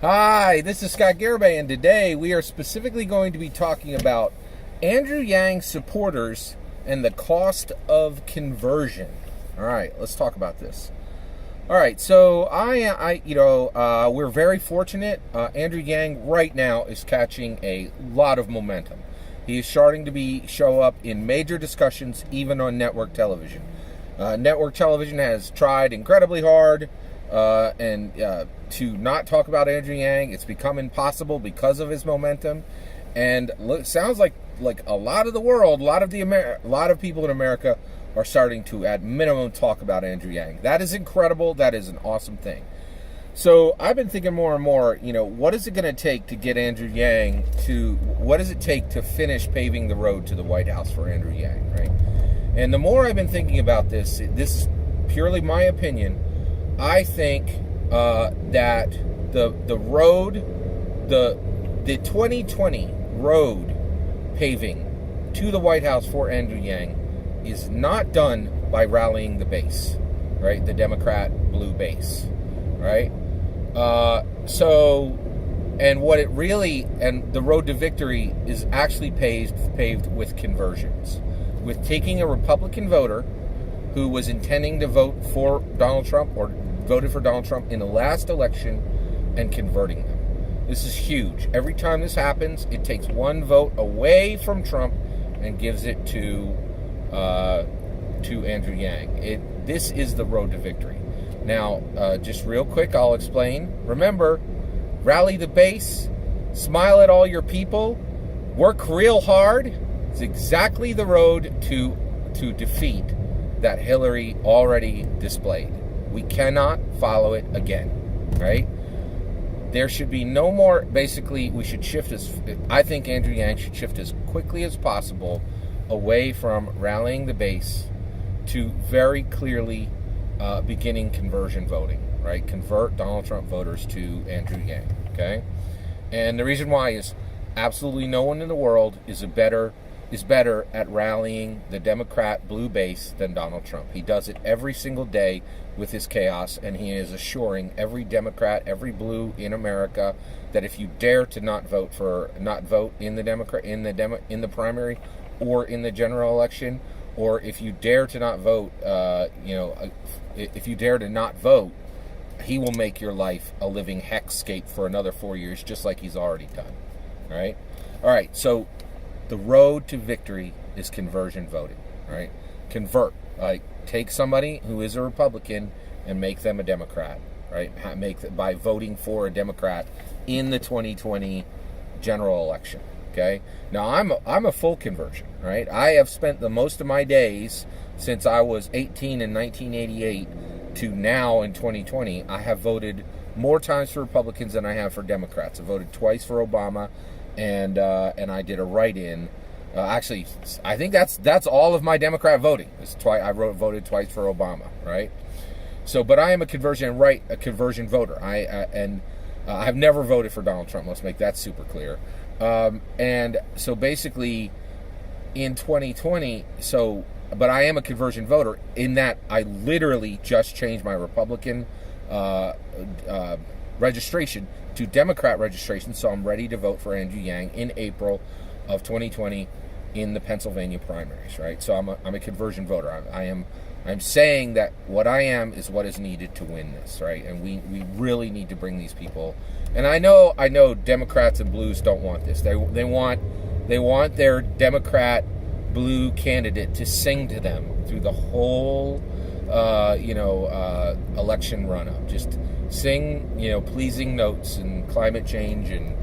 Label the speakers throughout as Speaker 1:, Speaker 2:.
Speaker 1: Hi, this is Scott Garibay, and today we are specifically going to be talking about Andrew Yang supporters and the cost of conversion. All right, let's talk about this. All right, so we're very fortunate. Andrew Yang right now is catching a lot of momentum. He is starting to show up in major discussions, even on network television. Network television has tried incredibly hard to not talk about Andrew Yang. It's become impossible because of his momentum, and sounds like a lot of the world, a lot of people in America are starting to, at minimum, talk about Andrew Yang. That is incredible. That is an awesome thing. So I've been thinking more and more, what is it going to take to get Andrew Yang what does it take to finish paving the road to the White House for Andrew Yang, right? And the more I've been thinking about this is purely my opinion. I think that the road, the 2020 road paving to the White House for Andrew Yang is not done by rallying the base, right? The Democrat blue base, right? And the road to victory is actually paved with conversions, with taking a Republican voter who was intending to vote for Donald Trump or voted for Donald Trump in the last election and converting them. This is huge. Every time this happens, it takes one vote away from Trump and gives it to Andrew Yang. This is the road to victory. Now, just real quick, I'll explain. Remember, rally the base, smile at all your people, work real hard. It's exactly the road to defeat that Hillary already displayed. We cannot follow it again, right? There should be no more. Basically, we should I think Andrew Yang should shift as quickly as possible away from rallying the base to very clearly beginning conversion voting, right? Convert Donald Trump voters to Andrew Yang, okay? And the reason why is absolutely no one in the world is better at rallying the Democrat blue base than Donald Trump. He does it every single day with his chaos, and he is assuring every Democrat, every blue in America, that if you dare to not vote in the primary or in the general election, or if you dare to not vote, if you dare to not vote, he will make your life a living hellscape for another 4 years, just like he's already done. All right. So the road to victory is conversion voting, right? Convert, take somebody who is a Republican and make them a Democrat, right? By voting for a Democrat in the 2020 general election, okay? Now, I'm a full conversion, right? I have spent the most of my days since I was 18 in 1988 to now in 2020. I have voted more times for Republicans than I have for Democrats. I voted twice for Obama, and I did a write-in. Actually, I think that's all of my Democrat voting. I voted twice for Obama, right? So, but I am a conversion voter. I've never voted for Donald Trump. Let's make that super clear. And so basically, in 2020, but I am a conversion voter in that I literally just changed my Republican registration to Democrat registration, so I'm ready to vote for Andrew Yang in April of 2020 in the Pennsylvania primaries, right? So I'm a conversion voter. I'm saying that what I am is what is needed to win this, right? And we really need to bring these people. And I know Democrats and blues don't want this. They want their Democrat blue candidate to sing to them through the whole election run-up. Just sing, pleasing notes and climate change and,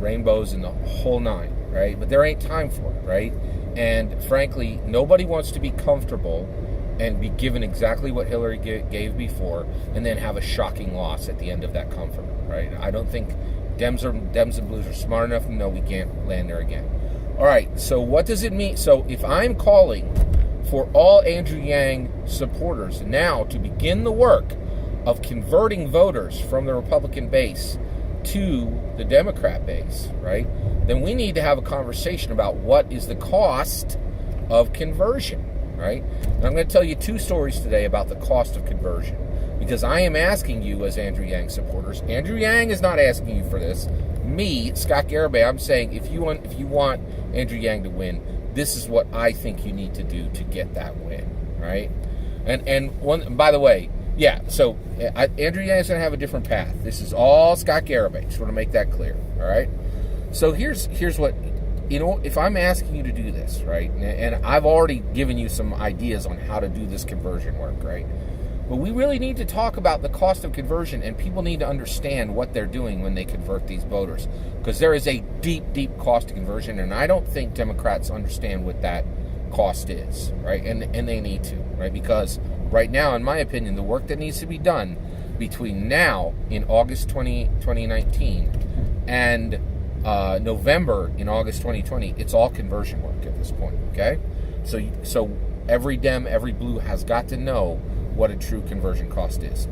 Speaker 1: rainbows and the whole nine, right? But there ain't time for it, right? And frankly, nobody wants to be comfortable and be given exactly what Hillary gave before and then have a shocking loss at the end of that comfort, right? I don't think Dems and Blues are smart enough to know we can't land there again. All right, so what does it mean? So if I'm calling for all Andrew Yang supporters now to begin the work of converting voters from the Republican base to the Democrat base, right, then we need to have a conversation about what is the cost of conversion, right? And I'm going to tell you two stories today about the cost of conversion. Because I am asking you as Andrew Yang supporters. Andrew Yang is not asking you for this. Me, Scott Garibay, I'm saying if you want Andrew Yang to win, this is what I think you need to do to get that win, right? And one, by the way, yeah, so Andrew Yang is going to have a different path. This is all Scott Garibay. Just want to make that clear, all right? So here's what, if I'm asking you to do this, right, and I've already given you some ideas on how to do this conversion work, right? But we really need to talk about the cost of conversion, and people need to understand what they're doing when they convert these voters. Because there is a deep, deep cost to conversion, and I don't think Democrats understand what that cost is, right? And they need to, right? Because right now, in my opinion, the work that needs to be done between now in August 2019 and November in August 2020, it's all conversion work at this point, okay? So every Dem, every Blue has got to know what a true conversion cost is.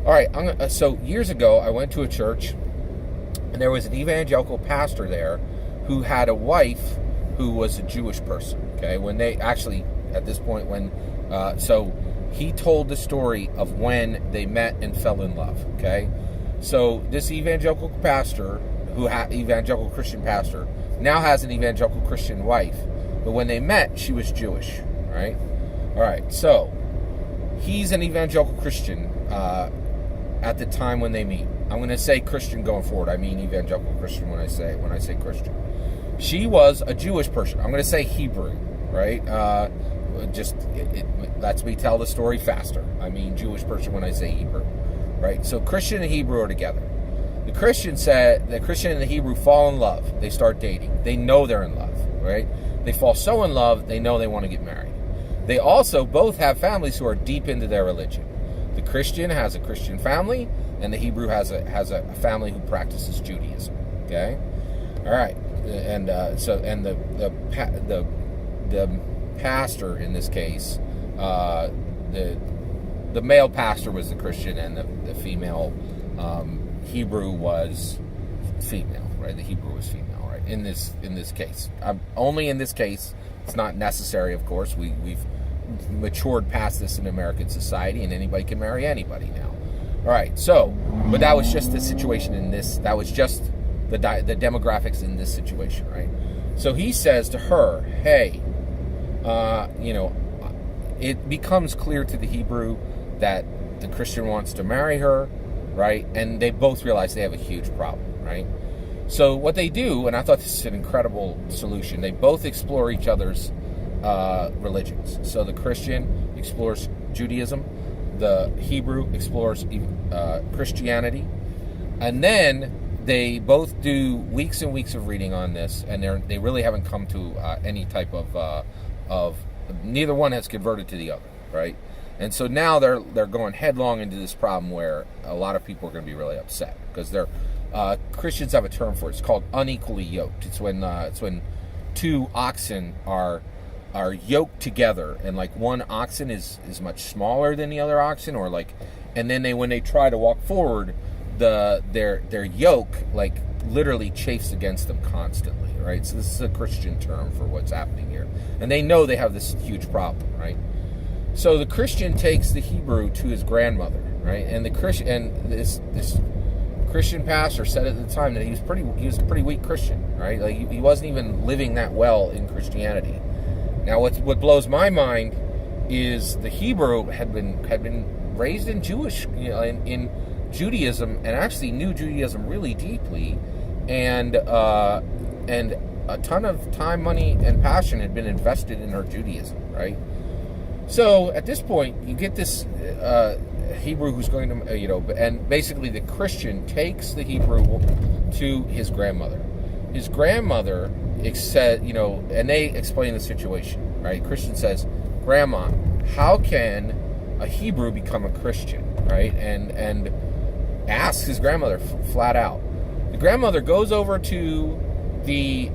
Speaker 1: All right, so years ago, I went to a church, and there was an evangelical pastor there who had a wife who was a Jewish person, okay? When they actually, at this point, so he told the story of when they met and fell in love, okay? So this evangelical pastor, evangelical Christian pastor, now has an evangelical Christian wife, but when they met, she was Jewish, right? All right, so he's an evangelical Christian at the time when they meet. I'm going to say Christian going forward. I mean evangelical Christian when I say Christian. She was a Jewish person. I'm going to say Hebrew, right? It lets me tell the story faster. I mean Jewish person when I say Hebrew, right? So Christian and Hebrew are together. The Christian and the Hebrew fall in love. They start dating. They know they're in love, right? They fall so in love, they know they want to get married. They also both have families who are deep into their religion. The Christian has a Christian family, and the Hebrew has a family who practices Judaism. Okay, all right, and the pastor in this case, the male pastor was the Christian, and the female Hebrew was female. Right, the Hebrew was female. Right, in this case, only in this case. It's not necessary, of course. We've matured past this in American society, and anybody can marry anybody now. All right, so, but that was just the situation in this. That was just the demographics in this situation, right? So he says to her, "Hey, it becomes clear to the Hebrew that the Christian wants to marry her, right? And they both realize they have a huge problem, right? So what they do, and I thought this is an incredible solution, they both explore each other's religions. So the Christian explores Judaism, the Hebrew explores Christianity, and then they both do weeks and weeks of reading on this, and they really haven't come to any type of neither one has converted to the other, right? And so now they're going headlong into this problem where a lot of people are going to be really upset because Christians have a term for it. It's called unequally yoked. It's when two oxen are yoked together, and like one oxen is much smaller than the other oxen, or like, and then when they try to walk forward, their yoke like literally chafes against them constantly, right? So this is a Christian term for what's happening here, and they know they have this huge problem, right? So the Christian takes the Hebrew to his grandmother, right? And this Christian pastor said at the time that he was a pretty weak Christian, right? Like he wasn't even living that well in Christianity. Now, what blows my mind is the Hebrew had been raised in in Judaism, and actually knew Judaism really deeply, and a ton of time, money, and passion had been invested in her Judaism, right? So at this point, you get this Hebrew who's going to, and basically the Christian takes the Hebrew to his grandmother. His grandmother said, and they explain the situation, right? Christian says, "Grandma, how can a Hebrew become a Christian?" Right? And asks his grandmother flat out. The grandmother goes over to the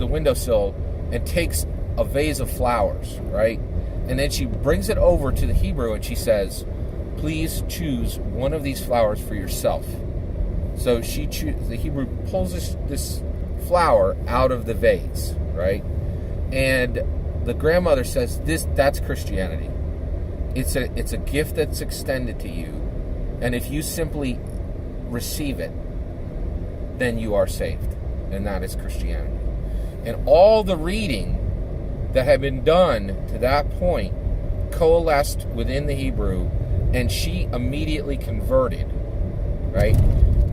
Speaker 1: windowsill and takes a vase of flowers, right? And then she brings it over to the Hebrew and she says, "Please choose one of these flowers for yourself." So the Hebrew pulls this flower out of the vase, right? And the grandmother says, that's Christianity. It's a gift that's extended to you, and if you simply receive it, then you are saved, and that is Christianity. And all the reading that had been done to that point coalesced within the Hebrew, and she immediately converted, right?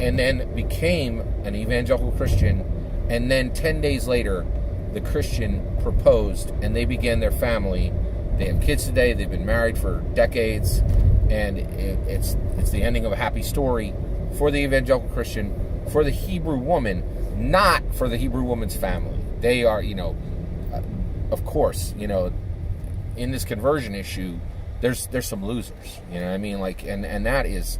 Speaker 1: And then became an evangelical Christian, and then 10 days later, the Christian proposed, and they began their family. They have kids today. They've been married for decades, and it's the ending of a happy story for the evangelical Christian, for the Hebrew woman, not for the Hebrew woman's family. They are, of course, in this conversion issue, there's some losers. You know what I mean? And that is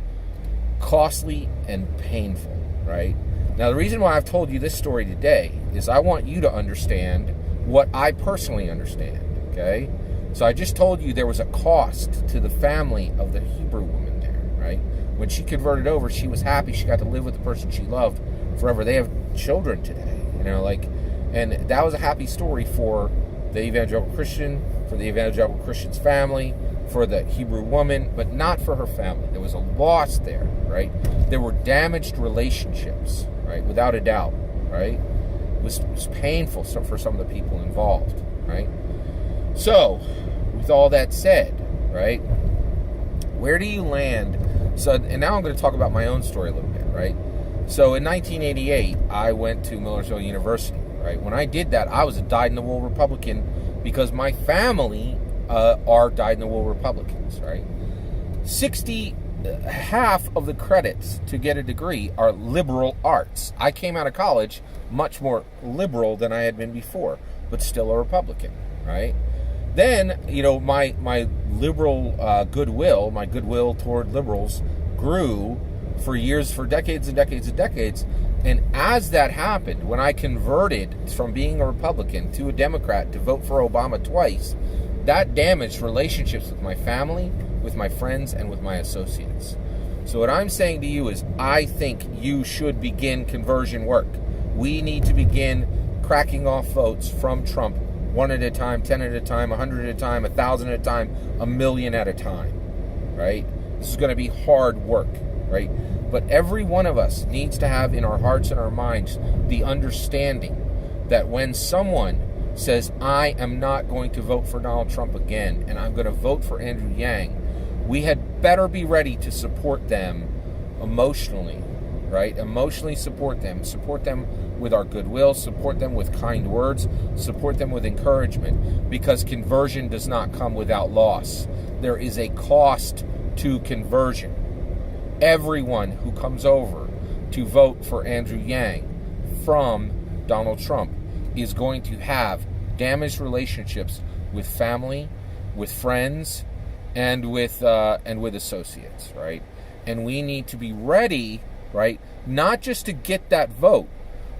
Speaker 1: costly and painful, right? Now, the reason why I've told you this story today is I want you to understand what I personally understand, okay? So I just told you there was a cost to the family of the Hebrew woman there, right? When she converted over, she was happy. She got to live with the person she loved forever. They have children today, and that was a happy story for the evangelical Christian, for the evangelical Christian's family, for the Hebrew woman, but not for her family. There was a loss there, right? There were damaged relationships, right? Without a doubt, right? It was painful for some of the people involved, right? So, with all that said, right, where do you land? So, and now I'm going to talk about my own story a little bit, right? So, in 1988, I went to Millersville University, right? When I did that, I was a dyed-in-the-wool Republican because my family are dyed-in-the-wool Republicans, right? Half of the credits to get a degree are liberal arts. I came out of college much more liberal than I had been before, but still a Republican, right? Then, my liberal goodwill, my goodwill toward liberals grew for years, for decades and decades and decades. And as that happened, when I converted from being a Republican to a Democrat to vote for Obama twice, that damaged relationships with my family, with my friends, and with my associates. So what I'm saying to you is, I think you should begin conversion work. We need to begin cracking off votes from Trump, 1 at a time, 10 at a time, 100 at a time, 1,000 at a time, 1,000,000 at a time, right? This is going to be hard work, right? But every one of us needs to have in our hearts and our minds the understanding that when someone says, I am not going to vote for Donald Trump again, and I'm going to vote for Andrew Yang, we had better be ready to support them emotionally, right? Emotionally support them with our goodwill, support them with kind words, support them with encouragement, because conversion does not come without loss. There is a cost to conversion. Everyone who comes over to vote for Andrew Yang from Donald Trump is going to have damaged relationships with family, with friends, and with associates, right? And we need to be ready, right, not just to get that vote,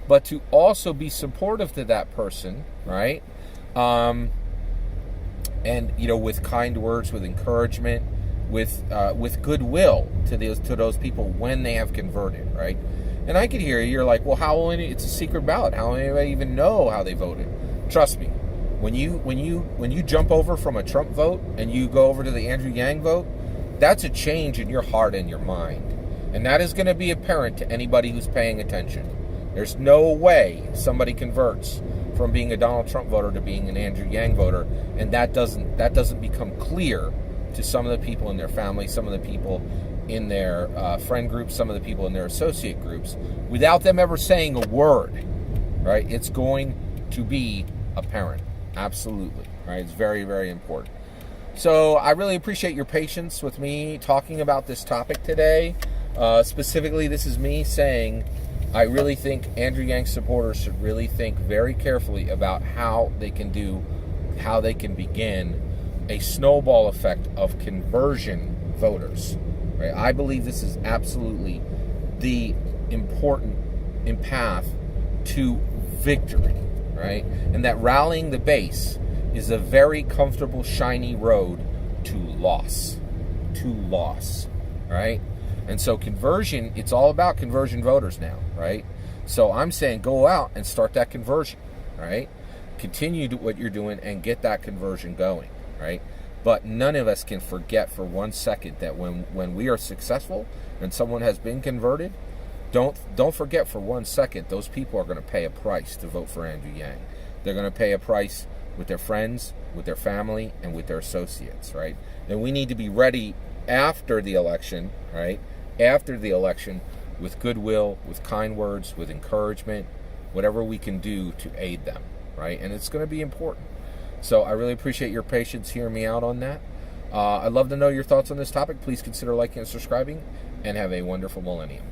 Speaker 1: but to also be supportive to that person, right? And with kind words, with encouragement, with goodwill to those people when they have converted, right? And I could hear you're like, well, it's a secret ballot. How will anybody even know how they voted? Trust me, when you jump over from a Trump vote and you go over to the Andrew Yang vote, that's a change in your heart and your mind. And that is going to be apparent to anybody who's paying attention. There's no way somebody converts from being a Donald Trump voter to being an Andrew Yang voter, and that doesn't become clear to some of the people in their family, some of the people in their friend groups, some of the people in their associate groups, without them ever saying a word, right? It's going to be apparent. Absolutely, right? It's very, very important. So I really appreciate your patience with me talking about this topic today. Specifically, this is me saying I really think Andrew Yang supporters should really think very carefully about how they can begin a snowball effect of conversion voters. Right? I believe this is absolutely the important path to victory, right? And that rallying the base is a very comfortable, shiny road to loss, right? And so conversion, it's all about conversion voters now, right? So I'm saying go out and start that conversion, right? Continue what you're doing and get that conversion going, right? But none of us can forget for 1 second that when we are successful and someone has been converted, don't forget for 1 second those people are going to pay a price to vote for Andrew Yang. They're going to pay a price with their friends, with their family, and with their associates, right? And we need to be ready after the election, right? After the election, with goodwill, with kind words, with encouragement, whatever we can do to aid them, right? And it's going to be important. So I really appreciate your patience hearing me out on that. I'd love to know your thoughts on this topic. Please consider liking and subscribing, and have a wonderful millennium.